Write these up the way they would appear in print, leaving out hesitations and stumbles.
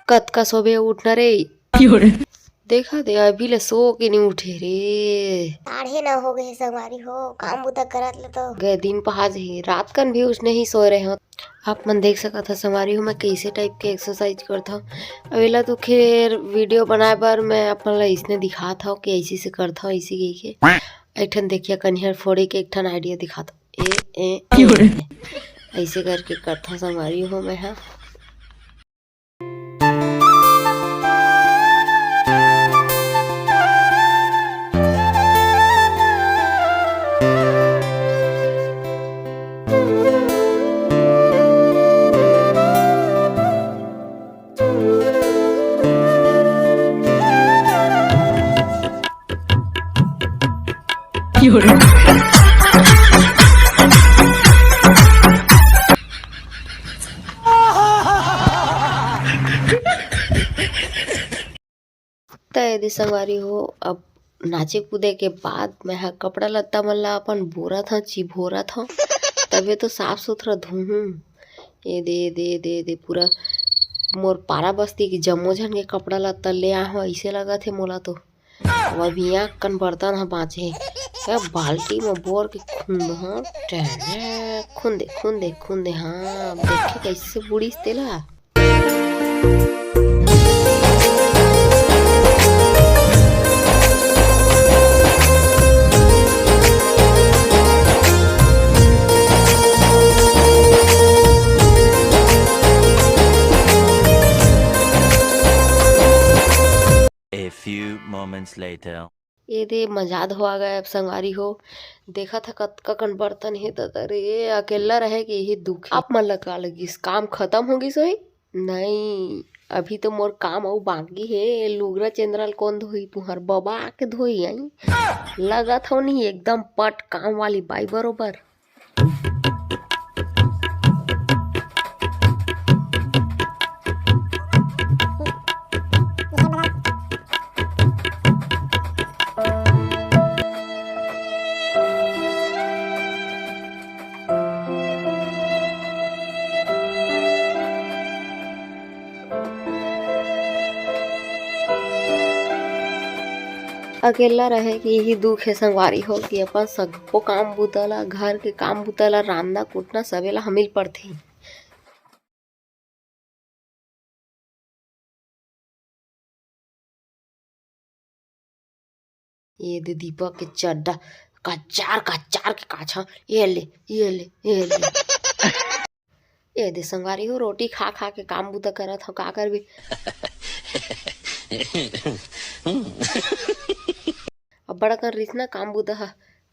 कत का सोबे उठना रे। देखा दे अभी ले सो के नहीं उठे रे। साढ़े 9 हो गए संगवारी हो, काम बुता करत ले तो गए दिन पहाज ही रात कन भी उसने ही सो रहे हो। आप मन देख सकत था संगवारी हो मैं कैसे टाइप के एक्सरसाइज करता हूँ। अवेला तो खैर वीडियो बनाए बर मैं अपन ला इसने दिखा था कि ऐसे से करता हूँ ऐसे गई के एक ठन देखिए कन्हर फोड़े के एक ठन आइडिया दिखाता ऐसे करके करता हूँ संगवारी हो मैं। हाँ यदि संगवारी हो अब नाचे कूदे के बाद मैं कपड़ा लत्ता मन ला अपन बोरा था चिभोरा था तबे तो साफ सुथरा धोहूँ। ये दे पूरा मोर पारा बस्ती के जम्मो झन के कपड़ा लत्ता ले आ हो ऐसे लगा थे मोला तो अभी यहाँ कन बर्तन ह बाँचे बाल्टी में बोर के खून दे हाँ देखे कैसे बुढ़ी तेला। A few moments later. ये दे मजाद हो आ गया अब संगवारी हो देखा था कतका कन बर्तन हे रे अकेला रहे के यही दुख आप मन लगा लगी काम खत्म होगी सोई नहीं अभी तो मोर काम अउ बाकी है। लुगरा चेंद्रल कौन धोई तुहर बाबा आके धोई आई लगा था नहीं एकदम पट काम वाली बाई बरोबर। अकेला रहे कि यही दुख है संगवारी हो कि अपन सबको काम बुतला घर के काम बुतला रांधना कुटना सवेला हमिल पड़थे। ये दे दीपक के चड्डा कचार के काछा ये ले ये दे संगवारी हो रोटी खा के काम बुता करत हो का करबे। अब बड़ा कर रिसना काम बुदा है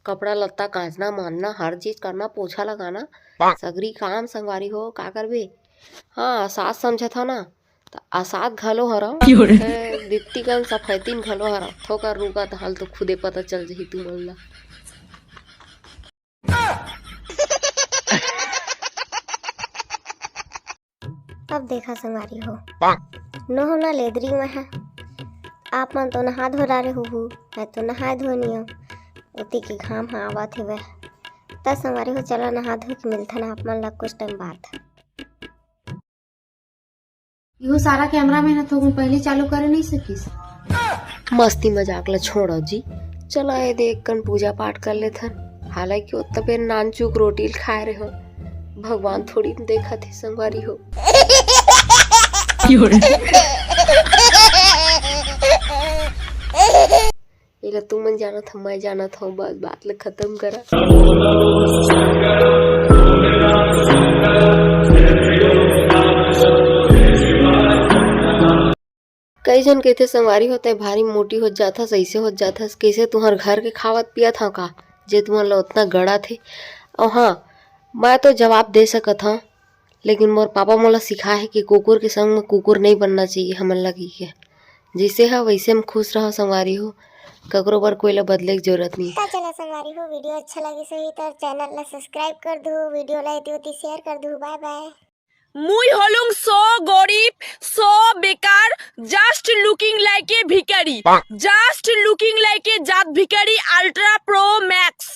कपड़ा लत्ता कांचना मानना हर चीज करना पोछा लगाना सगरी काम संगवारी हो का करबे। हाँ सास समझा था ना तो आसाद घलो हरा दित्ती कन सफैतीन घलो हरा थोकर रुका तो हाल तो खुदे पता चल जही तू मन ला। अब देखा संगवारी हो न होना लेदरी में है आप मन तो नहा धो डारे हो मैं तो नहा धोनी उती के घाम हाँ आवत है वह तब संगवारी हो चला नहा धो के मिलता ना आप मन ला कुछ टाइम बाद। यो सारा कैमरा में ना तो पहले चालू करे नहीं सकीस मस्ती मजाक ला छोड़ो जी चला ये देख कन पूजा पाठ कर ले था हालांकि उतना बेर नान चूक रोटी खाए रहे हो भगवान थोड़ी देखा थे संगवारी हो। ये तू मन जाना था मैं जाना था बस बात ले खत्म करा। कई जन कहते संगवारी होता है भारी मोटी हो जाता ऐसे हो जाता कैसे तुम्हार घर के खावत पिया था का जे तुम्हारा उतना गड़ा थे। और हाँ मैं तो जवाब दे सकत हाँ लेकिन मोर पापा मोला सिखा है कि कुकुर के संग में कुकुर नहीं बनना चाहिए हमन लगी के जैसे है वैसे में खुश रहो संगवारी हो ककरो बर कोई ला बदले की जरूरत नहीं। चला संगवारी हो वीडियो अच्छा लगे सही तो चैनल ला सब्सक्राइब कर दो वीडियो ला शेयर कर दो बाय बाय। मुई हलुंग सो गरीब सो बेकार जस्ट लुकिंग लाइक ए भिखारी जस्ट लुकिंग लाइक ए जात भिखारी अल्ट्रा प्रो मैक्स।